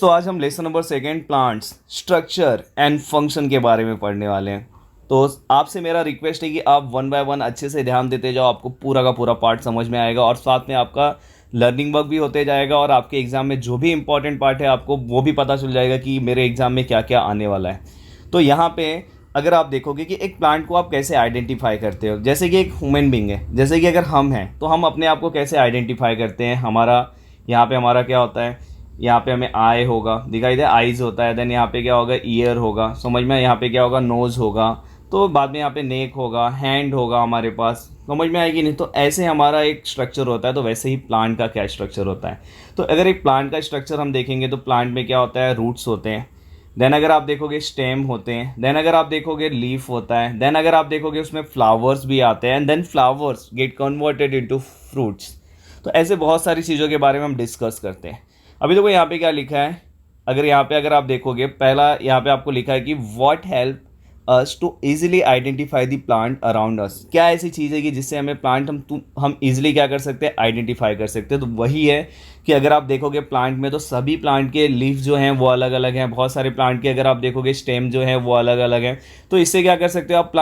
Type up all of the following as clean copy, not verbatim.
दोस्तों आज हम lesson number second plants structure and function के बारे में पढ़ने वाले हैं। तो आपसे मेरा रिक्वेस्ट है कि आप वन बाय वन अच्छे से ध्यान देते जाओ, आपको पूरा का पूरा पार्ट समझ में आएगा और साथ में आपका लर्निंग वर्क भी होते जाएगा और आपके एग्ज़ाम में जो भी इंपॉर्टेंट पार्ट है आपको वो भी पता चल जाएगा कि मेरे एग्ज़ाम में क्या क्या आने वाला है। तो यहाँ पे अगर आप देखोगे कि एक प्लांट को आप कैसे आइडेंटिफाई करते हो, जैसे कि एक ह्यूमन बींग है, जैसे कि अगर हम हैं तो हम अपने आप को कैसे आइडेंटिफाई करते हैं। हमारा यहाँ पे हमारा क्या होता है, यहाँ पे हमें आई होगा, दिखाई दे आईज होता है, देन यहाँ पे क्या होगा ईयर होगा, समझ में, यहाँ पे क्या होगा नोज़ होगा, तो बाद में यहाँ पे नेक होगा, हैंड होगा हमारे पास, समझ में आएगी नहीं। तो ऐसे हमारा एक स्ट्रक्चर होता है। तो वैसे ही प्लांट का क्या स्ट्रक्चर होता है। तो अगर एक प्लांट का स्ट्रक्चर हम देखेंगे तो प्लांट में क्या होता है, रूट्स होते हैं, देन अगर आप देखोगे स्टेम होते हैं, देन अगर आप देखोगे लीफ होता है, देन अगर आप देखोगे उसमें फ्लावर्स भी आते हैं, then flowers get converted into fruits. तो ऐसे बहुत सारी चीज़ों के बारे में हम डिस्कस करते हैं। अभी देखो यहाँ पे क्या लिखा है, अगर आप देखोगे पहला यहाँ पे आपको लिखा है कि what help us to easily identify the plant around us. क्या ऐसी चीज़ है कि जिससे हमें प्लांट हम इजीली क्या कर सकते हैं, आइडेंटिफाई कर सकते हैं। तो वही है कि अगर आप देखोगे प्लांट में तो सभी प्लांट के लीफ जो हैं वो अलग अलग हैं, बहुत सारे प्लांट के अगर आप देखोगे स्टेम जो है वो अलग अलग हैं। तो इससे क्या कर सकते हो आप,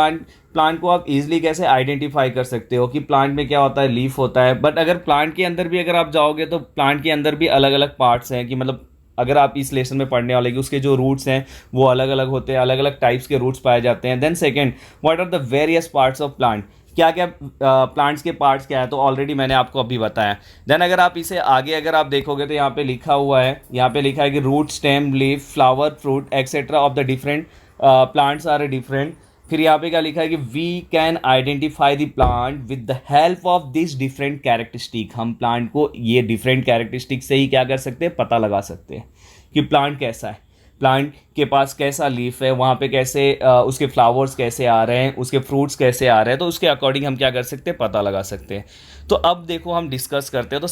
प्लांट को आप इजीली कैसे आइडेंटिफाई कर सकते हो कि प्लांट में क्या होता है, लीफ होता है। बट अगर प्लांट के अंदर भी अगर आप जाओगे तो प्लांट के अंदर भी अलग अलग पार्ट्स हैं, कि मतलब अगर आप इस लेसन में पढ़ने वाले कि उसके जो रूट्स हैं वो अलग अलग होते हैं, अलग अलग टाइप्स के रूट्स पाए जाते हैं। Then second, what are the various parts of plant, क्या क्या प्लांट्स के पार्ट्स क्या है, तो ऑलरेडी मैंने आपको अभी बताया। देन अगर आप इसे आगे अगर आप देखोगे तो यहाँ पे लिखा हुआ है, यहाँ पे लिखा है कि root, stem, leaf, flower, fruit etcetera of the different plants are different. फिर यहाँ पे क्या लिखा है कि we can identify the plant with the help of this different characteristic. हम प्लांट को ये डिफरेंट कैरेक्टरिस्टिक से ही क्या कर सकते हैं, पता लगा सकते हैं कि प्लांट कैसा है, प्लांट के पास कैसा लीफ है, वहाँ पे कैसे उसके फ्लावर्स कैसे आ रहे हैं, उसके फ्रूट्स कैसे आ रहे हैं। तो उसके अकॉर्डिंग हम क्या कर सकते हैं, पता लगा सकते हैं। तो अब देखो हम डिस्कस करते हैं। तो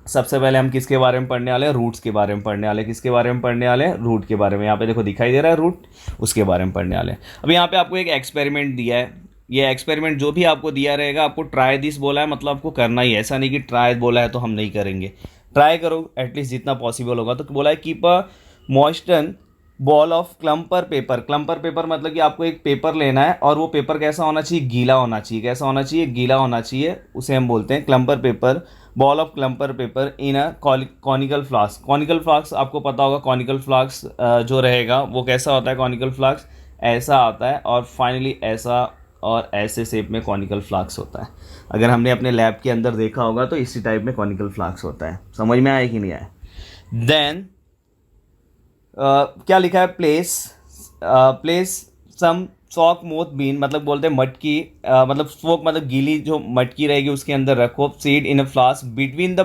सबसे पहले हम किसके बारे में पढ़ने वाले हैं, रूट्स के बारे में पढ़ने वाले हैं। किसके बारे में पढ़ने वाले हैं, रूट के बारे में। यहाँ पे देखो दिखाई दे रहा है रूट, उसके बारे में पढ़ने वाले हैं। अब यहाँ पे आपको एक एक्सपेरिमेंट दिया है, ये एक्सपेरिमेंट जो भी आपको दिया रहेगा, आपको ट्राई दिस बोला है, मतलब आपको करना ही है, ऐसा नहीं कि ट्राई बोला है तो हम नहीं करेंगे। ट्राई करो एटलीस्ट जितना पॉसिबल होगा। तो बोला है keep a moisten ball of crumpled paper. Crumpled paper मतलब कि आपको एक पेपर लेना है और वो पेपर कैसा होना चाहिए, गीला होना चाहिए। कैसा होना चाहिए, गीला होना चाहिए। उसे हम बोलते हैं clumper paper, ball of crumpled paper in a conical flask. Conical flask आपको पता होगा, कॉनिकल फ्लास्क जो रहेगा वो कैसा होता है, कॉनिकल फ्लास्क ऐसा आता है और फाइनली ऐसा और ऐसे शेप में कॉनिकल फ्लास्क होता है। अगर हमने अपने लैब के अंदर देखा होगा तो इसी टाइप में कॉनिकल फ्लास्क होता है। समझ में आया कि नहीं आया। देन क्या लिखा है, place some soak moth bean, मतलब बोलते हैं मटकी, मतलब स्मोक मतलब गीली जो मटकी रहेगी उसके अंदर रखो। Seed in a flask between the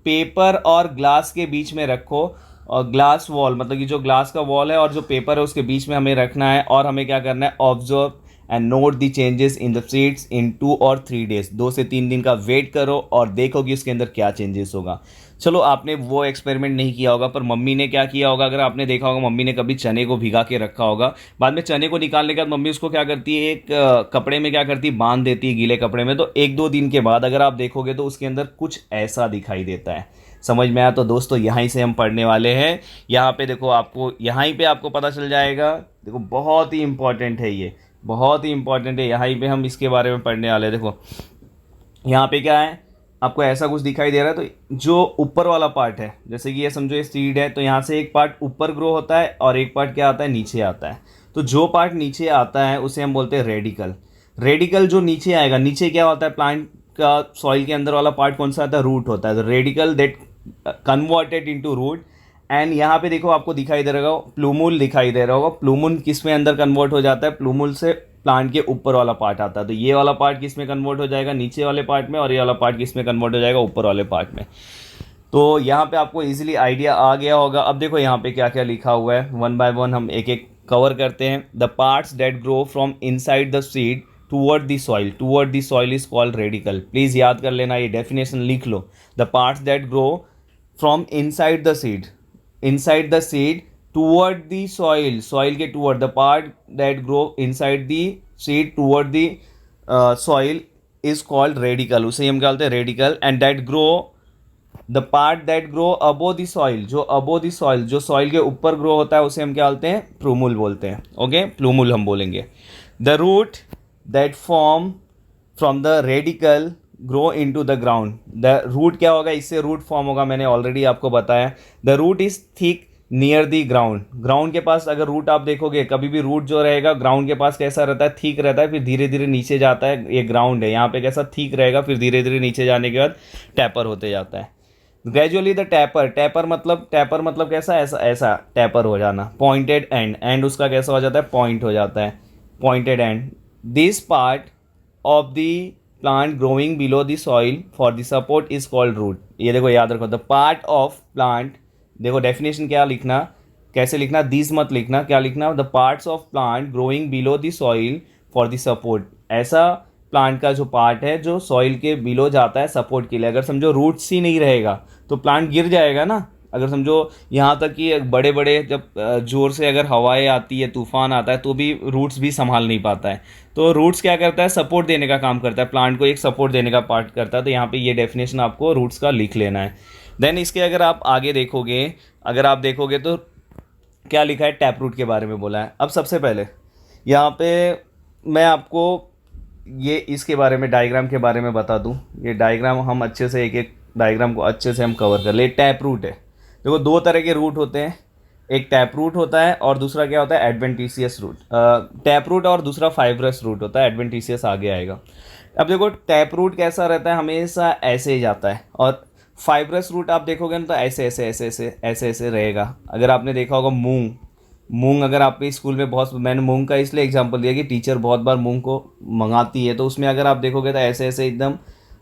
paper और ग्लास के बीच में रखो। और ग्लास वॉल मतलब कि जो ग्लास का वॉल है और जो पेपर है उसके बीच में हमें रखना है। और हमें क्या करना है, observe and note the changes in the seeds इन 2 और 3 डेज। 2 से 3 दिन का वेट करो और देखो कि उसके अंदर क्या चेंजेस होगा। चलो आपने वो एक्सपेरिमेंट नहीं किया होगा पर मम्मी ने क्या किया होगा, अगर आपने देखा होगा मम्मी ने कभी चने को भिगा के रखा होगा। बाद में चने को निकालने के बाद मम्मी उसको क्या करती है, एक कपड़े में क्या करती है, बांध देती है, गीले कपड़े में। तो 1-2 दिन के बाद अगर आप देखोगे तो उसके अंदर कुछ ऐसा दिखाई देता है। समझ में आया। तो दोस्तों यहीं से हम पढ़ने वाले हैं। यहाँ पे देखो, आपको यहीं पे आपको पता चल जाएगा। देखो बहुत ही इंपॉर्टेंट है, ये बहुत ही इंपॉर्टेंट है। यहीं पे हम इसके बारे में पढ़ने वाले हैं। देखो यहाँ पे क्या है, आपको ऐसा कुछ दिखाई दे रहा है। तो जो ऊपर वाला पार्ट है, जैसे कि ये समझो ये सीड है, तो यहाँ से एक पार्ट ऊपर ग्रो होता है और एक पार्ट क्या आता है, नीचे आता है। तो जो पार्ट नीचे आता है उसे हम बोलते हैं रेडिकल। रेडिकल जो नीचे आएगा, नीचे क्या होता है, प्लांट का सॉइल के अंदर वाला पार्ट कौन सा आता है, रूट होता है। तो radical that converted into root. And यहाँ पे देखो आपको दिखाई दे रहा होगा, प्लूमुल दिखाई दे रहा होगा। प्लूमुल किस में अंदर कन्वर्ट हो जाता है, प्लूमुल से प्लांट के ऊपर वाला पार्ट आता है। तो ये वाला पार्ट किस में कन्वर्ट हो जाएगा, नीचे वाले पार्ट में, और ये वाला पार्ट किस में कन्वर्ट हो जाएगा, ऊपर वाले पार्ट में। तो यहाँ पे आपको इजीली आइडिया आ गया होगा। अब देखो यहाँ पे क्या क्या लिखा हुआ है, वन बाय वन हम एक एक कवर करते हैं। The parts that grow from inside the seed toward the soil is called radicle. Please याद कर लेना, ये डेफिनेशन लिख लो। The parts that grow from inside the seed toward the soil के toward, the part that grow inside the seed toward the soil is called radicle. उसे हम क्या बोलते हैं, radicle. And that grow the part that grow above the soil, जो अबो the soil, जो soil के ऊपर ग्रो होता है उसे हम क्या बोलते हैं, प्लूमुल बोलते हैं। ओके, प्लूमुल हम बोलेंगे। The root that form from the radical grow into the ground. The root क्या होगा, इससे रूट फॉर्म होगा, मैंने ऑलरेडी आपको बताया। The root is thick near the ground, ground के पास अगर रूट आप देखोगे कभी भी रूट जो रहेगा ग्राउंड के पास कैसा रहता है, ठीक रहता है, फिर धीरे धीरे नीचे जाता है। ये ग्राउंड है, यहाँ पे कैसा ठीक रहेगा, फिर धीरे धीरे नीचे जाने के बाद टैपर होते जाता है। ग्रेजुअली द टैपर, टैपर मतलब कैसा, ऐसा ऐसा टैपर हो जाना। पॉइंटेड एंड, एंड उसका कैसा हो जाता है, पॉइंट हो जाता है, pointed end. This part of the plant growing below the soil for the support is called root. ये देखो याद रखो, द पार्ट ऑफ प्लांट, देखो डेफिनेशन क्या लिखना, कैसे लिखना, दिस मत लिखना, क्या लिखना, the parts of plant growing below the soil for the support. ऐसा प्लांट का जो पार्ट है जो सॉइल के बिलो जाता है सपोर्ट के लिए। अगर समझो रूट्स ही नहीं रहेगा तो प्लांट गिर जाएगा ना। अगर समझो यहाँ तक कि बड़े बड़े जब ज़ोर से अगर हवाएं आती है, तूफान आता है, तो भी रूट्स भी संभाल नहीं पाता है। तो रूट्स क्या करता है, सपोर्ट देने का काम करता है, प्लांट को एक सपोर्ट देने का पार्ट करता है। तो यहाँ पे ये डेफिनेशन आपको रूट्स का लिख लेना है। देन इसके अगर आप आगे देखोगे, अगर आप देखोगे तो क्या लिखा है, टैप रूट के बारे में बोला है। अब सबसे पहले यहाँ पे मैं आपको ये इसके बारे में, डायग्राम के बारे में बता दूँ। ये डायग्राम हम अच्छे से, एक एक डायग्राम को अच्छे से हम कवर कर ले। टैप रूट है, देखो दो तरह के रूट होते हैं, एक टैप रूट होता है और दूसरा क्या होता है, एडवेंटिशियस रूट। टैप रूट और दूसरा फाइब्रस रूट होता है, एडवेंटिशियस आगे आएगा। अब देखो टैप रूट कैसा रहता है, हमेशा ऐसे ही जाता है, और फाइब्रस रूट आप देखोगे ना तो ऐसे ऐसे ऐसे ऐसे ऐसे ऐसे रहेगा। अगर आपने देखा होगा मूंग, मूंग अगर आपके स्कूल में बहुत, मैंने मूंग का इसलिए एग्जांपल दिया कि टीचर बहुत बार मूंग को मंगाती है, तो उसमें अगर आप देखोगे तो ऐसे ऐसे एकदम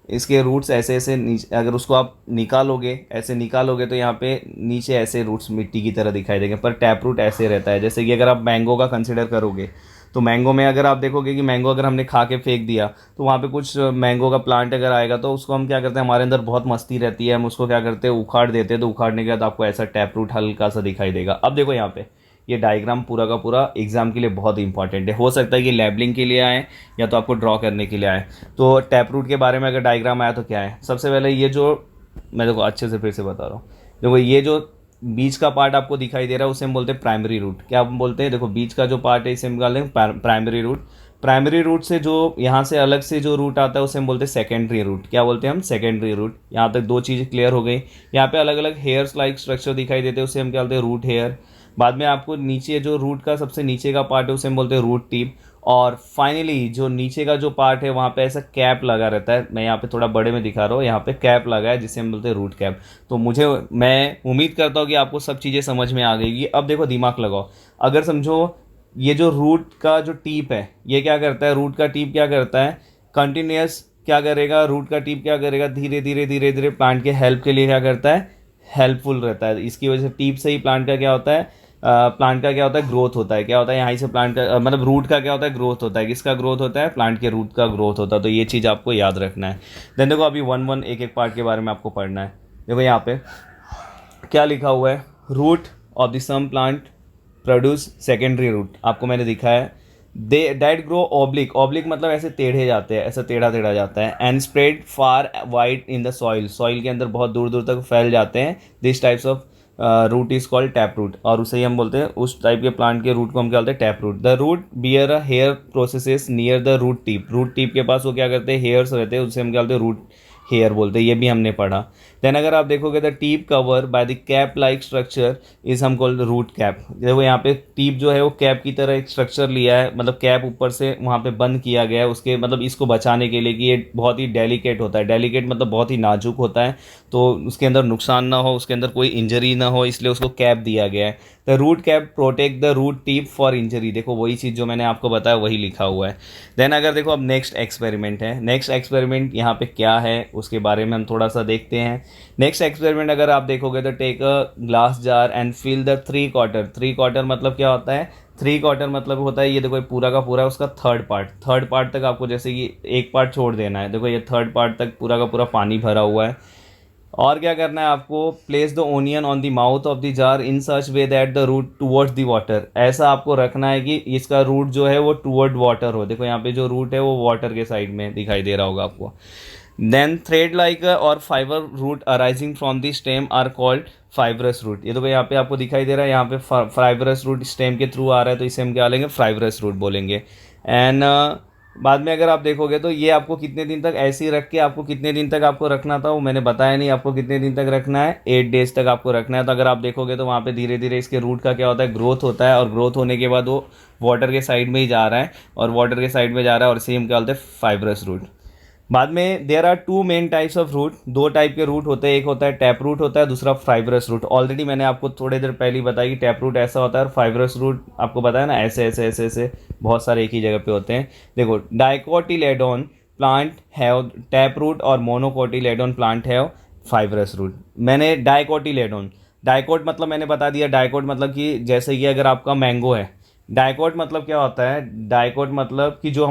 इसके रूट्स ऐसे ऐसे नीचे, अगर उसको आप निकालोगे, ऐसे निकालोगे तो यहाँ पे नीचे ऐसे रूट्स मिट्टी की तरह दिखाई देंगे। पर टैप रूट ऐसे रहता है। जैसे कि अगर आप मैंगो का कंसिडर करोगे तो मैंगो में अगर आप देखोगे कि मैंगो अगर हमने खा के फेंक दिया तो वहाँ पे कुछ मैंगो का प्लांट अगर आएगा तो उसको हम क्या करते हैं, हमारे अंदर बहुत मस्ती रहती है, हम उसको क्या करते हैं, उखाड़ देते हैं। तो उखाड़ने के बाद आपको ऐसा टैप रूट हल्का सा दिखाई देगा। अब देखो यहाँ पे ये डायग्राम पूरा का पूरा एग्जाम के लिए बहुत इंपॉर्टेंट है। हो सकता है कि लैबलिंग के लिए आए या तो आपको ड्रॉ करने के लिए आए। तो टैप रूट के बारे में अगर डायग्राम आया तो क्या है, सबसे पहले ये जो मैं देखो अच्छे से फिर से बता रहा हूँ, देखो ये जो बीच का पार्ट आपको दिखाई दे रहा है उसे हम बोलते हैं प्राइमरी रूट। क्या हम बोलते हैं, देखो बीच का जो पार्ट है इसे हम बोलते हैं प्राइमरी रूट। प्राइमरी रूट से जो यहाँ से अलग से जो रूट आता है उसे हम बोलते हैं सेकेंडरी रूट। क्या बोलते हैं हम, सेकेंडरी रूट। यहाँ तक दो चीज़ें क्लियर हो गई। यहाँ पे अलग अलग हेयर्स लाइक स्ट्रक्चर दिखाई देते हैं, उसे हम क्या बोलते हैं, रूट हेयर। बाद में आपको नीचे जो रूट का सबसे नीचे का पार्ट है उसे हम बोलते हैं रूट टिप। और फाइनली जो नीचे का जो पार्ट है वहाँ पे ऐसा कैप लगा रहता है, मैं यहाँ पे थोड़ा बड़े में दिखा रहा हूँ, यहाँ पे कैप लगा है जिसे हम बोलते हैं रूट कैप। तो मैं उम्मीद करता हूँ कि आपको सब चीज़ें समझ में आ गई। अब देखो दिमाग लगाओ, अगर समझो ये जो रूट का जो टीप है ये क्या करता है, रूट का टीप क्या करता है, कंटिन्यूस क्या करेगा, रूट का टीप क्या करेगा, धीरे धीरे धीरे धीरे प्लांट के हेल्प के लिए क्या करता है, हेल्पफुल रहता है। इसकी वजह से टीप से ही प्लांट का क्या होता है, प्लांट का क्या होता है, ग्रोथ होता है। क्या होता है, यहाँ से प्लांट का मतलब रूट का क्या होता है, ग्रोथ होता है। किसका ग्रोथ होता है, प्लांट के रूट का ग्रोथ होता है। तो ये चीज़ आपको याद रखना है। देन देखो अभी वन वन एक एक पार्ट के बारे में आपको पढ़ना है। देखो यहाँ पे क्या लिखा हुआ है, root of the some plant produce secondary root. आपको मैंने दिखाया है they that grow oblique, oblique मतलब ऐसे टेढ़े जाते हैं, ऐसा टेढ़ा टेढ़ा जाता है। And spread far wide in the soil, soil के अंदर बहुत दूर दूर तक फैल जाते हैं। This types of root is called tap root, और उसे ही हम बोलते हैं, उस टाइप के प्लांट के रूट को हम क्या बोलते हैं, tap root. The root bear a hair processes near the root tip, root tip के पास वो क्या करते हैं, हेयर्स रहते हैं, उसे हम क्या बोलते हैं, रूट हेयर बोलते हैं। ये भी हमने पढ़ा। देन अगर आप देखोगे the tip cover by the cap like structure is हम कॉल्ड रूट कैप। देखो यहाँ पे टीप जो है वो कैप की तरह एक स्ट्रक्चर लिया है, मतलब कैप ऊपर से वहाँ पे बंद किया गया है उसके, मतलब इसको बचाने के लिए कि ये बहुत ही डेलिकेट होता है। डेलिकेट मतलब बहुत ही नाजुक होता है, तो उसके अंदर नुकसान ना हो, उसके अंदर कोई इंजरी ना हो, इसलिए उसको कैप दिया गया है। The root cap protect the root tip for injury. देखो वही चीज़ जो मैंने आपको बताया वही लिखा हुआ है। देन अगर देखो अब नेक्स्ट एक्सपेरिमेंट है, नेक्स्ट एक्सपेरिमेंट यहाँ पे क्या है उसके बारे में हम थोड़ा सा देखते हैं। नेक्स्ट एक्सपेरिमेंट अगर आप देखोगे तो take a glass jar and fill the 3/4। 3/4 मतलब क्या होता है, 3/4 मतलब होता है ये देखो पूरा का पूरा उसका थर्ड पार्ट तक आपको, जैसे कि एक पार्ट छोड़ देना है। देखो ये थर्ड पार्ट तक पूरा का पूरा पानी भरा हुआ है। और क्या करना है आपको, place the onion on the mouth of the jar in such way that the root towards the water. ऐसा आपको रखना है कि इसका रूट जो है वो टुवर्ड वाटर हो। देखो यहाँ पे जो रूट है वो वाटर के साइड में दिखाई दे रहा होगा आपको। देन थ्रेड लाइक और fibre root arising from the stem are called fibrous root. ये तो भाई यहाँ पे आपको दिखाई दे रहा है, यहाँ पे फाइब्रस रूट स्टेम के थ्रू आ रहा है, तो इसे हम क्या लेंगे, फाइब्रस रूट बोलेंगे। एंड बाद में अगर आप देखोगे तो ये आपको कितने दिन तक ऐसे ही रख के, आपको कितने दिन तक आपको रखना था वो मैंने बताया नहीं, आपको कितने दिन तक रखना है, 8 डेज तक आपको रखना है। तो अगर आप देखोगे तो वहाँ पे धीरे धीरे इसके रूट का क्या होता है, ग्रोथ होता है, और ग्रोथ होने के बाद वो वाटर के साइड में ही जा रहा है, और वाटर के साइड में जा रहा है, और सेम क्या बोलते हैं, फाइब्रस रूट। बाद में there are two main types of root, दो टाइप के रूट होते हैं, एक होता है टैप रूट होता है, दूसरा फाइब्रस रूट। ऑलरेडी मैंने आपको थोड़ी देर पहले ही बताया कि टैप रूट ऐसा होता है और फाइब्रस रूट आपको बताया ना, ऐसे ऐसे ऐसे ऐसे बहुत सारे एक ही जगह पे होते हैं। देखो, डाइकोटिलेडोन प्लांट हैव टैप रूट और मोनोकोटिलेडोन प्लांट हैव फाइब्रस रूट। मैंने डाइकोटिलेडोन, डाइकोट मतलब मैंने बता दिया, डाइकोट मतलब कि जैसे कि अगर आपका मैंगो है, डाइकोट मतलब क्या होता है, डाइकोट मतलब कि जो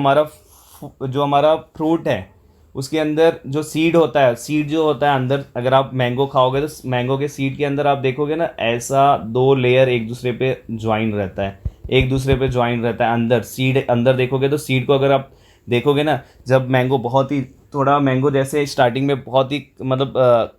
हमारा फ्रूट है उसके अंदर जो सीड होता है, सीड जो होता है अंदर, अगर आप मैंगो खाओगे तो मैंगो के सीड के अंदर आप देखोगे ना, ऐसा 2 लेयर एक दूसरे पे ज्वाइन रहता है, एक दूसरे पे ज्वाइन रहता है अंदर। सीड अंदर देखोगे तो सीड को अगर आप देखोगे ना, जब मैंगो बहुत ही थोड़ा मैंगो जैसे स्टार्टिंग में बहुत ही मतलब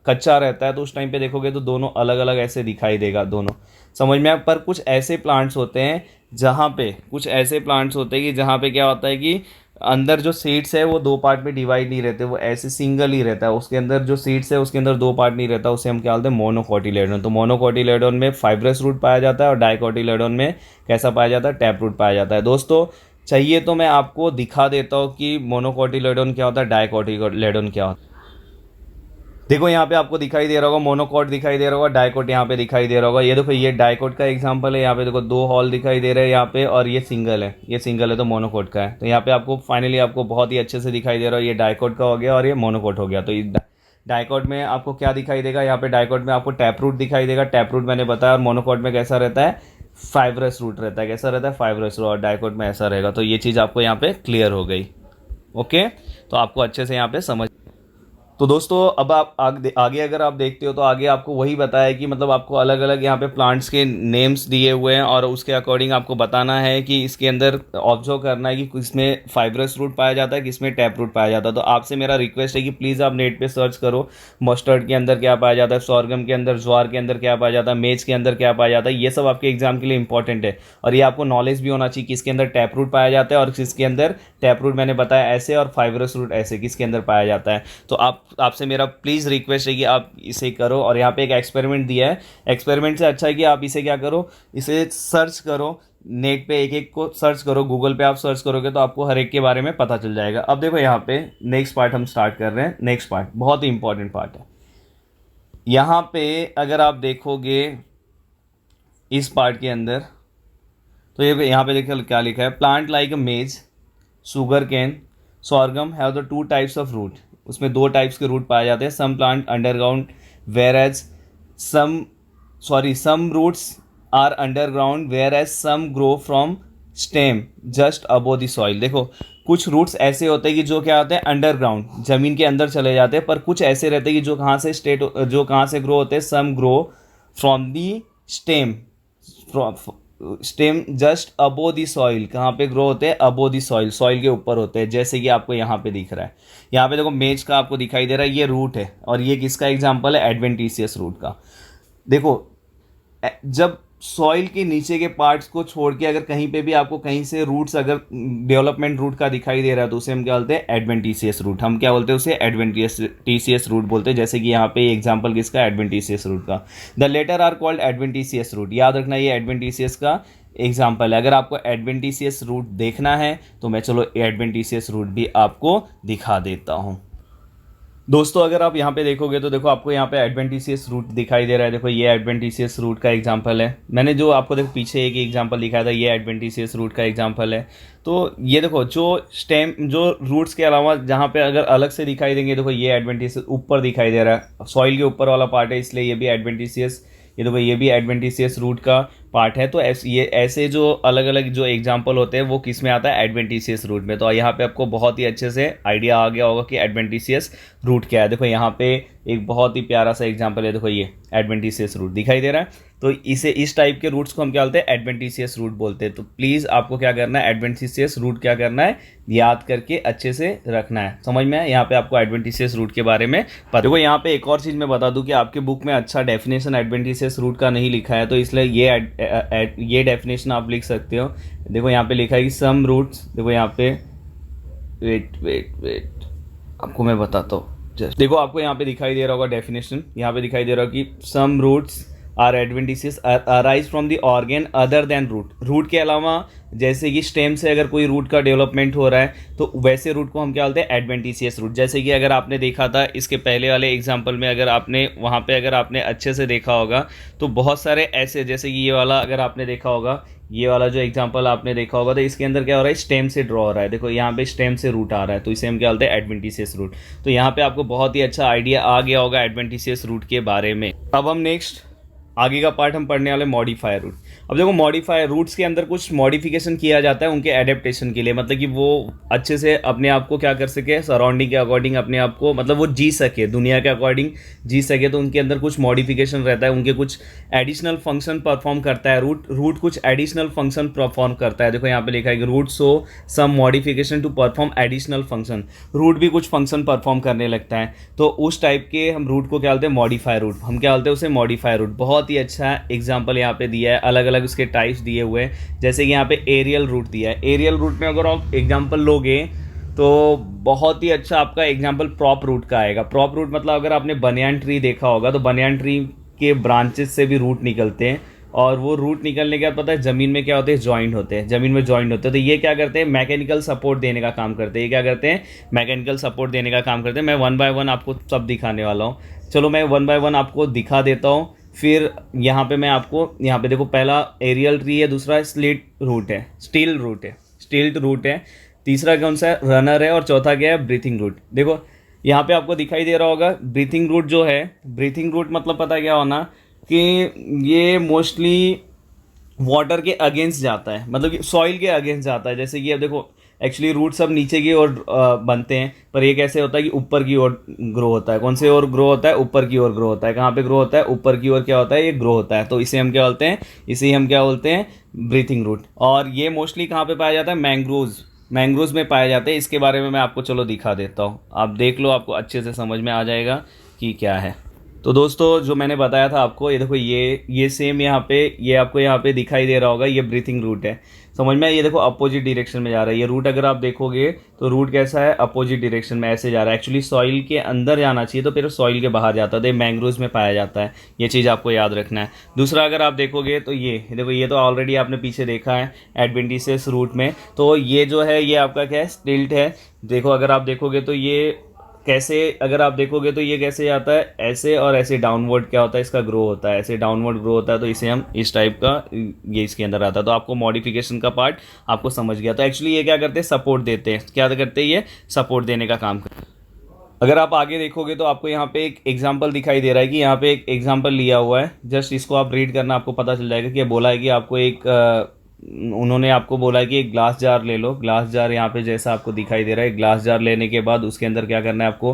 कच्चा रहता है, तो उस टाइम पे देखोगे तो दोनों अलग अलग ऐसे दिखाई देगा दोनों, समझ में। पर कुछ ऐसे प्लांट्स होते हैं जहाँ पे, कुछ ऐसे प्लांट्स होते हैं कि जहाँ पे क्या होता है कि अंदर जो सीड्स है वो 2 पार्ट में डिवाइड नहीं रहते, वो ऐसे सिंगल ही रहता है, उसके अंदर जो सीड्स है उसके अंदर 2 पार्ट नहीं रहता, उसे हम क्या बोलते हैं, मोनोकोटिलेडोन। तो मोनोकोटिलेडोन में फाइब्रस रूट पाया जाता है, और डाइकोटिलेडोन में कैसा पाया जाता है, टैप रूट पाया जाता है। दोस्तों चाहिए तो मैं आपको दिखा देता हूँ कि मोनोकोटिलेडोन क्या होता है, डाइकोटिलेडोन क्या होता है। देखो यहाँ पे आपको दिखाई दे रहा होगा, मोनोकोट दिखाई दे रहा होगा, डाइकोट यहाँ पे दिखाई दे रहा होगा। ये देखो, ये डाइकोट का एग्जांपल है, यहाँ पे देखो 2 हॉल दिखाई दे रहे हैं यहाँ पे, और ये सिंगल है, ये सिंगल है तो मोनोकोट का है। तो यहाँ पे आपको फाइनली आपको बहुत ही अच्छे से दिखाई दे रहा है, ये डाइकोट का हो गया और ये मोनोकोट हो गया। तो डाइकोट में आपको क्या दिखाई देगा, यहाँ पे डाइकोट में आपको टैप रूट दिखाई देगा, टैप रूट मैंने बताया, और मोनोकोट में कैसा रहता है, फाइब्रस रूट रहता है। कैसा रहता है, फाइब्रस रूट, और डाइकोट में ऐसा रहेगा। तो ये चीज़ आपको यहाँ पे क्लियर हो गई। ओके, तो आपको अच्छे से यहाँ पे समझ। तो दोस्तों अब आप आगे अगर आप देखते हो तो आगे आपको वही बताया कि मतलब आपको अलग अलग यहाँ पे प्लांट्स के नेम्स दिए हुए हैं, और उसके अकॉर्डिंग आपको बताना है कि इसके अंदर ऑब्जर्व करना है कि किसमें फाइब्रस रूट पाया जाता है, किसमें टैप रूट पाया जाता है। तो आपसे मेरा रिक्वेस्ट है कि प्लीज़ आप नेट पे सर्च करो, मस्टर्ड के अंदर क्या पाया जाता है, सॉर्गम के अंदर, ज्वार के अंदर क्या पाया जाता है, मेज के अंदर क्या पाया जाता है। ये सब आपके एग्जाम के लिए इंपॉर्टेंट है, और ये आपको नॉलेज भी होना चाहिए किसके अंदर टैप रूट पाया जाता है, और किसके अंदर टैप रूट मैंने बताया ऐसे, और फाइब्रस रूट ऐसे किसके अंदर पाया जाता है। तो आपसे मेरा प्लीज़ रिक्वेस्ट है कि आप इसे करो। और यहाँ पे एक एक्सपेरिमेंट दिया है, एक्सपेरिमेंट से अच्छा है कि आप इसे क्या करो, इसे सर्च करो नेट पे, एक एक को सर्च करो, गूगल पे आप सर्च करोगे तो आपको हर एक के बारे में पता चल जाएगा। अब देखो यहाँ पे नेक्स्ट पार्ट हम स्टार्ट कर रहे हैं। नेक्स्ट पार्ट बहुत ही इंपॉर्टेंट पार्ट है। यहाँ पे अगर आप देखोगे इस पार्ट के अंदर, तो ये यहाँ पे देखो क्या लिखा है, plant like a maize, sugar cane, sorghum have the 2 types of root. उसमें 2 टाइप्स के रूट पाए जाते हैं। Some plant underground whereas some roots are underground whereas some grow from stem just above the soil. देखो, कुछ roots ऐसे होते हैं कि जो क्या होते हैं, अंडरग्राउंड ज़मीन के अंदर चले जाते हैं, पर कुछ ऐसे रहते हैं कि जो कहाँ से ग्रो होते हैं, some grow from the stem, stem just above the soil. कहाँ पे ग्रो होते हैं, अबो दी सॉइल, सॉइल के ऊपर होते हैं, जैसे कि आपको यहाँ पे दिख रहा है। यहाँ पे देखो मेज का आपको दिखाई दे रहा है, ये रूट है, और ये किसका एग्जांपल है, एडवेंटिशियस रूट का। देखो, जब सॉइल के नीचे के पार्ट्स को छोड़ के अगर कहीं पे भी आपको कहीं से रूट्स अगर डेवलपमेंट रूट का दिखाई दे रहा है, तो उसे हम क्या बोलते हैं, एडवेंटिशियस रूट। हम क्या बोलते हैं उसे, एडवेंटिशियस रूट बोलते हैं। जैसे कि यहाँ पे एग्जांपल किसका, एडवेंटिशियस रूट का। The latter are called adventitious root. याद रखना, ये एडवेंटिशियस का एग्जाम्पल है। अगर आपको एडवेंटिशियस रूट देखना है तो मैं चलो एडवेंटिशियस रूट भी आपको दिखा देता हूँ। दोस्तों अगर आप यहाँ पे देखोगे तो देखो आपको यहाँ पे एडवेंटिशियस रूट दिखाई दे रहा है। देखो, ये एडवेंटिशियस रूट का एग्जांपल है। मैंने जो आपको देखो पीछे एक एग्जांपल दिखाया था, ये एडवेंटिशियस रूट का एग्जांपल है। तो ये देखो, जो रूट्स के अलावा जहाँ पे अगर अलग से दिखाई देंगे, देखो ये एडवेंटिशियस ऊपर दिखाई दे रहा है, सॉइल के ऊपर वाला पार्ट है, इसलिए ये भी एडवेंटिशियस। ये देखो, ये भी एडवेंटिशियस रूट का पार्ट है। तो ये ऐसे जो अलग अलग जो एग्जांपल होते हैं वो किस में आता है, एडवेंटिशियस रूट में। तो यहाँ पे आपको बहुत ही अच्छे से आइडिया आ गया होगा कि एडवेंटिशियस रूट क्या है। देखो यहाँ पे एक बहुत ही प्यारा सा एग्जांपल है, देखो ये एडवेंटिशियस रूट दिखाई दे रहा है। तो इसे इस टाइप के रूट्स को हम क्या बोलते हैं, एडवेंटिशियस रूट बोलते हैं। तो प्लीज़ आपको क्या करना है, एडवेंटिशियस रूट क्या करना है, याद करके अच्छे से रखना है। समझ में है, यहाँ पे आपको एडवेंटिशियस रूट के बारे में पता। देखो यहाँ पे एक और चीज़ मैं बता दूं कि आपके बुक में अच्छा डेफिनेशन एडवेंटिशियस रूट का नहीं लिखा है, तो इसलिए ये डेफिनेशन आप लिख सकते हो। देखो यहाँ पे लिखा है कि सम रूट्स, देखो यहाँ पे वेट आपको मैं बताता हूँ जस्ट। देखो आपको यहाँ पे दिखाई दे रहा होगा डेफिनेशन, यहाँ पे दिखाई दे रहा होगा कि some roots are adventitious arise from the organ other than root. Root के अलावा जैसे कि स्टेम से अगर कोई रूट का डेवलपमेंट हो रहा है तो वैसे रूट को हम क्या बोलते हैं, एडवेंटिशियस रूट। जैसे कि अगर आपने देखा था इसके पहले वाले एग्जांपल में, अगर आपने वहाँ पे अगर आपने अच्छे से देखा होगा तो बहुत सारे ऐसे, जैसे कि ये वाला अगर आपने देखा होगा, ये वाला जो एग्जांपल आपने देखा होगा, तो इसके अंदर क्या हो रहा है, स्टेम से ड्रॉ हो रहा है। देखो यहाँ पे स्टेम से रूट आ रहा है, तो इसे हम क्या बोलते हैं, एडवेंटिशियस रूट। तो यहाँ पे आपको बहुत ही अच्छा आइडिया आ गया होगा एडवेंटिशियस रूट के बारे में। अब हम नेक्स्ट आगे का पार्ट हम पढ़ने वाले मॉडिफायर रूट। अब देखो मॉडिफायर रूट्स के अंदर कुछ मॉडिफिकेशन किया जाता है उनके एडेप्टेशन के लिए, मतलब कि वो अच्छे से अपने आप को क्या कर सके, सराउंडिंग के अकॉर्डिंग अपने आप को, मतलब वो जी सके, दुनिया के अकॉर्डिंग जी सके। तो उनके अंदर कुछ मॉडिफिकेशन रहता है, उनके कुछ एडिशनल फंक्शन परफॉर्म करता है रूट कुछ एडिशनल फंक्शन परफॉर्म करता है। देखो यहाँ पे लिखा है कि root show some modification to perform additional function. Root भी कुछ फंक्शन परफॉर्म करने लगता है, तो उस टाइप के हम रूट को क्या बोलते हैं, मॉडिफायर रूट। हम क्या बोलते हैं उसे, मॉडिफायर रूट। बहुत ही अच्छा एग्जाम्पल यहाँ पे दिया है, अलग अलग उसके टाइप्स दिए हुए हैं। जैसे कि यहाँ पे एरियल रूट दिया है। एरियल रूट में अगर आप एग्जाम्पल लोगे तो बहुत ही अच्छा आपका एग्जाम्पल प्रॉप रूट का आएगा। प्रॉप रूट मतलब अगर आपने बनियान ट्री देखा होगा तो बनियान ट्री के ब्रांचेस से भी रूट निकलते हैं, और वो रूट निकलने के बाद पता है ज़मीन में क्या होते हैं, जॉइंट होते हैं, ज़मीन में जॉइंट होते हैं। तो ये क्या करते हैं, मैकेनिकल सपोर्ट देने का काम करते हैं। ये क्या करते हैं, मैकेनिकल सपोर्ट देने का काम करते हैं। मैं वन बाय वन आपको सब दिखाने वाला हूँ। चलो मैं वन बाय वन आपको दिखा देता हूँ। फिर यहाँ पे मैं आपको, यहाँ पे देखो पहला एरियल ट्री है, दूसरा स्लिट रूट है, स्टील रूट है, तीसरा कौन सा है, रनर है, और चौथा क्या है, ब्रीथिंग रूट। देखो यहाँ पे आपको दिखाई दे रहा होगा ब्रीथिंग रूट जो है, ब्रीथिंग रूट मतलब पता है क्या होना, कि ये मोस्टली वाटर के अगेंस्ट जाता है, मतलब कि सॉइल के अगेंस्ट जाता है। जैसे कि अब देखो एक्चुअली रूट सब नीचे की ओर बनते हैं, पर ये कैसे होता है कि ऊपर की ओर ग्रो होता है। कौन से ओर ग्रो होता है, ऊपर की ओर ग्रो होता है। कहाँ पे ग्रो होता है, ऊपर की ओर क्या होता है, ये ग्रो होता है। तो इसे हम क्या बोलते हैं, इसे हम क्या बोलते हैं, ब्रीथिंग रूट। और ये मोस्टली कहाँ पे पाया जाता है, मैंग्रोव्स में पाए जाते हैं। इसके बारे में मैं आपको चलो दिखा देता हूँ, आप देख लो, आपको अच्छे से समझ में आ जाएगा कि क्या है। तो दोस्तों जो मैंने बताया था आपको, ये देखो ये सेम यहाँ पे, ये आपको यहाँ पे दिखाई दे रहा होगा, ये ब्रीथिंग रूट है। समझ में, ये देखो अपोजिट डायरेक्शन में जा रहा है ये रूट। अगर आप देखोगे तो रूट कैसा है, अपोजिट डायरेक्शन में ऐसे जा रहा है। एक्चुअली सॉइल के अंदर जाना चाहिए, तो फिर सॉइल के बाहर जाता है, तो मैंग्रोव्स में पाया जाता है। ये चीज़ आपको याद रखना है। दूसरा अगर आप देखोगे तो ये देखो, ये तो ऑलरेडी आपने पीछे देखा है एडवेंटिशियस रूट में। तो ये जो है ये आपका क्या है, स्टिल्ट है। देखो अगर आप देखोगे तो ये कैसे, अगर आप देखोगे तो ये कैसे आता है, ऐसे और ऐसे डाउनवर्ड क्या होता है, इसका ग्रो होता है, ऐसे डाउनवर्ड ग्रो होता है। तो इसे हम इस टाइप का, ये इसके अंदर आता है। तो आपको मॉडिफिकेशन का पार्ट आपको समझ गया। तो एक्चुअली ये क्या करते हैं, सपोर्ट देते हैं। क्या करते हैं, ये सपोर्ट देने का काम करते हैं। अगर आप आगे देखोगे तो आपको यहाँ पे एक एग्जाम्पल दिखाई दे रहा है, कि यहाँ पे एक एग्जाम्पल लिया हुआ है। जस्ट इसको आप रीड करना, आपको पता चल जाएगा कि ये बोला है कि आपको उन्होंने आपको बोला है कि एक ग्लास जार ले लो। ग्लास जार यहाँ पे जैसा आपको दिखाई दे रहा है, ग्लास जार लेने के बाद उसके अंदर क्या करना है आपको,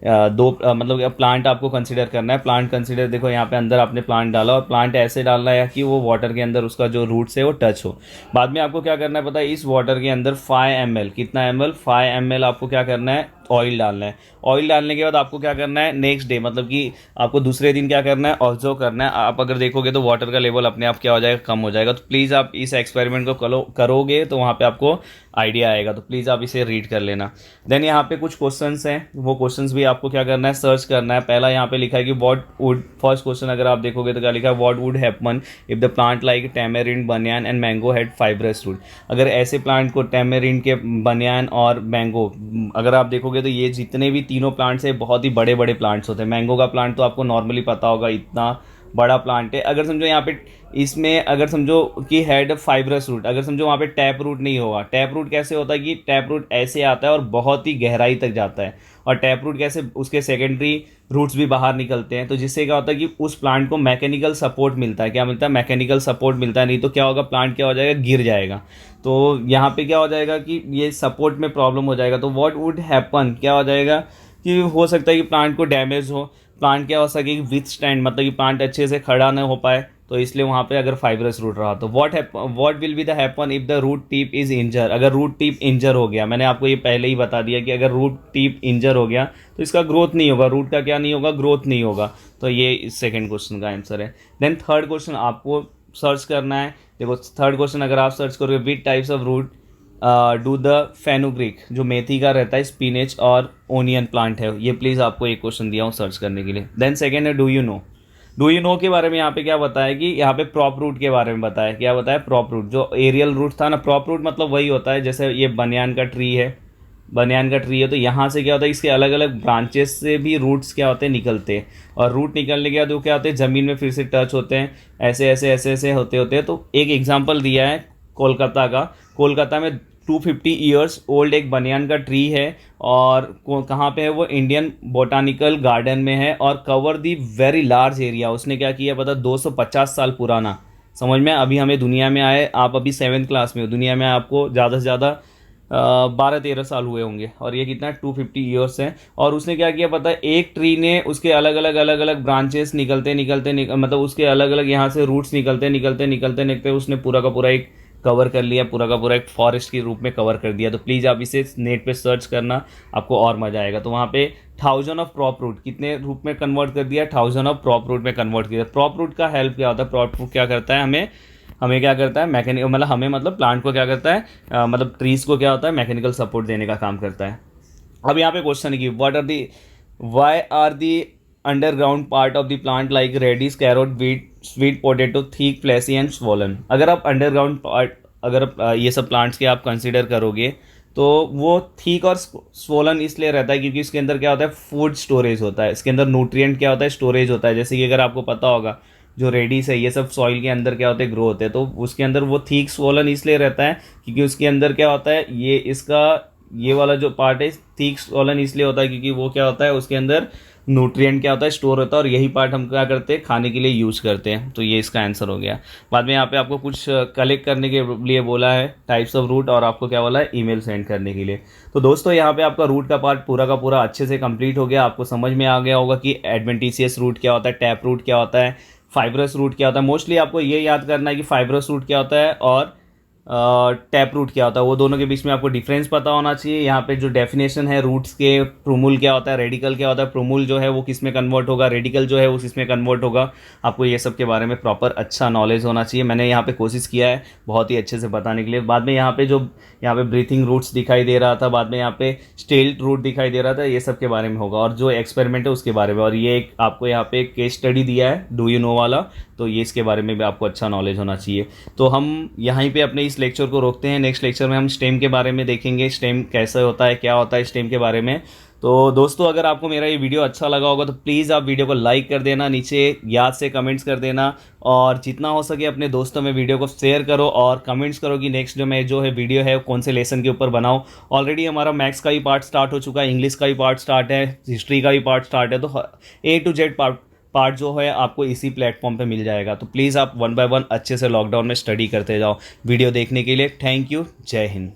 मतलब प्लांट आपको कंसीडर करना है। प्लांट कंसीडर, देखो यहाँ पे अंदर आपने प्लांट डाला, और प्लांट ऐसे डालना है कि वो वाटर के अंदर उसका जो रूट्स है वो टच हो। बाद में आपको क्या करना है पता है, इस वाटर के अंदर 5 ml, कितना ml, 5 ml आपको क्या करना है, ऑयल डालना है। ऑयल डालने के बाद आपको क्या करना है, नेक्स्ट डे, मतलब कि आपको दूसरे दिन क्या करना है, ऑब्जर्व करना है। आप अगर देखोगे तो वाटर का लेवल अपने आप क्या हो जाएगा, कम हो जाएगा। तो प्लीज़ आप इस एक्सपेरिमेंट को करोगे तो वहाँ पे आपको आइडिया आएगा। तो प्लीज़ आप इसे रीड कर लेना। देन यहाँ पे कुछ क्वेश्चंस हैं, वो क्वेश्चंस भी आपको क्या करना है, सर्च करना है। पहला यहाँ पे लिखा है कि व्हाट वुड, फर्स्ट क्वेश्चन अगर आप देखोगे तो क्या लिखा है, what would happen if the plant like tamarind, banyan and mango had fibrous root. अगर ऐसे प्लांट को, टैमेरिंड के, बनियान और मैंगो, अगर आप देखोगे तो ये जितने भी तीनों प्लांट्स है बहुत ही बड़े बड़े प्लांट्स होते हैं। मैंगो का प्लांट तो आपको नॉर्मली पता होगा, इतना बड़ा प्लांट है। अगर समझो यहाँ पे इसमें अगर समझो कि हेड फाइब्रस रूट, अगर समझो वहाँ पे टैप रूट नहीं होगा। टैप रूट कैसे होता है कि टैप रूट ऐसे आता है और बहुत ही गहराई तक जाता है, और टैप रूट कैसे उसके सेकेंडरी रूट्स भी बाहर निकलते हैं, तो जिससे क्या होता है कि उस प्लांट को मैकेनिकल सपोर्ट मिलता है। क्या मिलता है? मैकेनिकल सपोर्ट मिलता है, नहीं तो क्या होगा, प्लांट क्या हो जाएगा, गिर जाएगा। तो यहाँ पे क्या हो जाएगा कि ये सपोर्ट में प्रॉब्लम हो जाएगा। तो व्हाट वुड हैपन, क्या हो जाएगा कि हो सकता है कि प्लांट को डैमेज हो, प्लांट क्या हो सके कि विथ स्टैंड, मतलब कि प्लांट अच्छे से खड़ा ना हो पाए। तो इसलिए वहाँ पे अगर फाइब्रस रूट रहा तो what will be the happen if the root tip is injure. अगर रूट टिप इंजर हो गया, मैंने आपको ये पहले ही बता दिया कि अगर रूट टिप इंजर हो गया तो इसका ग्रोथ नहीं होगा, रूट का क्या नहीं होगा, ग्रोथ नहीं होगा। तो ये सेकंड क्वेश्चन का आंसर है। देन थर्ड क्वेश्चन आपको सर्च करना है। देखो थर्ड क्वेश्चन अगर आप सर्च करोगे, which types of root do the fenugreek, जो मेथी का रहता है, स्पिनच और ओनियन प्लांट है, ये प्लीज़ आपको एक क्वेश्चन दिया हूँ सर्च करने के लिए। देन सेकेंड है do you know. Do you know के बारे में यहाँ पे क्या बताया कि यहाँ पे प्रॉप रूट के बारे में बताया। क्या बताया? प्रॉप रूट, जो एरियल रूट था ना, प्रॉप रूट मतलब वही होता है जैसे ये बनियान का ट्री है, बनियान का ट्री है तो यहाँ से क्या होता है, इसके अलग अलग ब्रांचेस से भी रूट्स क्या होते हैं, निकलते हैं, और रूट निकलने के बाद वो क्या होते हैं, ज़मीन में फिर से टच होते हैं, ऐसे ऐसे ऐसे ऐसे होते होते हैं। तो एक एग्जाम्पल दिया है कोलकाता का। कोलकाता में 250 ईयर्स ओल्ड एक बनियान का ट्री है, और कहाँ पे है वो, इंडियन बोटानिकल गार्डन में है, और cover the very large area. उसने क्या किया पता, 250 साल पुराना। समझ में? अभी हमें दुनिया में आए, आप अभी 7th क्लास में हो, दुनिया में आपको ज़्यादा से ज़्यादा 12-13 साल हुए होंगे, और ये कितना 250 ईयर्स है। और उसने क्या किया पता है, एक ट्री ने उसके अलग अलग ब्रांचेस मतलब उसके अलग अलग यहाँ से रूट्स निकलते उसने पूरा का पूरा एक कवर कर लिया, पूरा का पूरा एक फॉरेस्ट के रूप में कवर कर दिया। तो प्लीज़ आप इसे नेट पे सर्च करना, आपको और मज़ा आएगा। तो वहाँ पे 1000 ऑफ प्रॉप रूट कितने रूप में कन्वर्ट कर दिया, 1000 ऑफ प्रॉप रूट में कन्वर्ट किया। प्रॉप रूट का हेल्प क्या होता है, प्रॉप रूट क्या करता है, हमें क्या करता है, मैकेनिकल, मतलब हमें, मतलब प्लांट को क्या करता है, मतलब ट्रीज को क्या होता है, मैकेनिकल सपोर्ट देने का काम करता है। अब यहाँ पे क्वेश्चन है कि why are the underground part of the plant like radish, carrot, beet, sweet potato thick, fleshy and swollen. अगर आप अंडरग्राउंड पार्ट, अगर ये सब प्लांट्स के आप कंसिडर करोगे तो वो थिक और स्वोलन इसलिए रहता है क्योंकि इसके अंदर क्या होता है, फूड स्टोरेज होता है, इसके अंदर न्यूट्रिएंट क्या होता है, स्टोरेज होता है। जैसे कि अगर आपको पता होगा जो रेडिस है, ये सब सॉइल के अंदर क्या होते हैं, ग्रो होते हैं, तो उसके अंदर वो थिक स्वोलन इसलिए रहता है क्योंकि उसके अंदर क्या होता है, ये इसका ये वाला जो पार्ट है थिक स्वोलन इसलिए होता है क्योंकि वो क्या होता है, उसके अंदर न्यूट्रिएंट क्या होता है, स्टोर होता है, और यही पार्ट हम क्या करते हैं, खाने के लिए यूज़ करते हैं। तो ये इसका आंसर हो गया। बाद में यहाँ पे आपको कुछ कलेक्ट करने के लिए बोला है, टाइप्स ऑफ रूट, और आपको क्या बोला है, ईमेल सेंड करने के लिए। तो दोस्तों यहाँ पे आपका रूट का पार्ट पूरा का पूरा अच्छे से कंप्लीट हो गया। आपको समझ में आ गया होगा कि एडवेंटिशियस रूट क्या होता है, टैप रूट क्या होता है, फाइब्रस रूट क्या होता है। मोस्टली आपको ये याद करना है कि फाइब्रस रूट क्या होता है और टैप रूट क्या होता है, वो दोनों के बीच में आपको डिफरेंस पता होना चाहिए। यहाँ पे जो डेफिनेशन है रूट्स के, प्रूमूल क्या होता है, रेडिकल क्या होता है, प्रूमूल जो है वो किस में कन्वर्ट होगा, रेडिकल जो है वो किस में कन्वर्ट होगा, आपको ये सब के बारे में प्रॉपर अच्छा नॉलेज होना चाहिए। मैंने यहाँ पे कोशिश किया है बहुत ही अच्छे से बताने के लिए। बाद में यहाँ पे जो यहाँ पे ब्रीथिंग रूट्स दिखाई दे रहा था, बाद में यहाँ पे स्टेल्ट रूट दिखाई दे रहा था, ये सब के बारे में होगा, और जो एक्सपेरिमेंट है उसके बारे में। और ये एक आपको यहाँ पे केस स्टडी दिया है, डू यू नो वाला, तो ये इसके बारे में भी आपको अच्छा नॉलेज होना चाहिए। तो हम यहीं पे अपने इस लेक्चर को रोकते हैं। नेक्स्ट लेक्चर में हम स्टेम के बारे में देखेंगे, स्टेम कैसे होता है, क्या होता है स्टेम के बारे में। तो दोस्तों अगर आपको मेरा ये वीडियो अच्छा लगा होगा तो प्लीज़ आप वीडियो को लाइक कर देना, नीचे याद से कमेंट्स कर देना, और जितना हो सके अपने दोस्तों में वीडियो को शेयर करो, और कमेंट्स करो कि नेक्स्ट जो है वीडियो है कौन से लेसन के ऊपर बनाओ। ऑलरेडी हमारा मैथ्स का भी पार्ट स्टार्ट हो चुका है, इंग्लिश का भी पार्ट स्टार्ट है, हिस्ट्री का भी पार्ट स्टार्ट है। तो A to Z पार्ट जो है आपको इसी प्लेटफॉर्म पे मिल जाएगा। तो प्लीज़ आप 1 by 1 अच्छे से लॉकडाउन में स्टडी करते जाओ। वीडियो देखने के लिए थैंक यू। जय हिंद।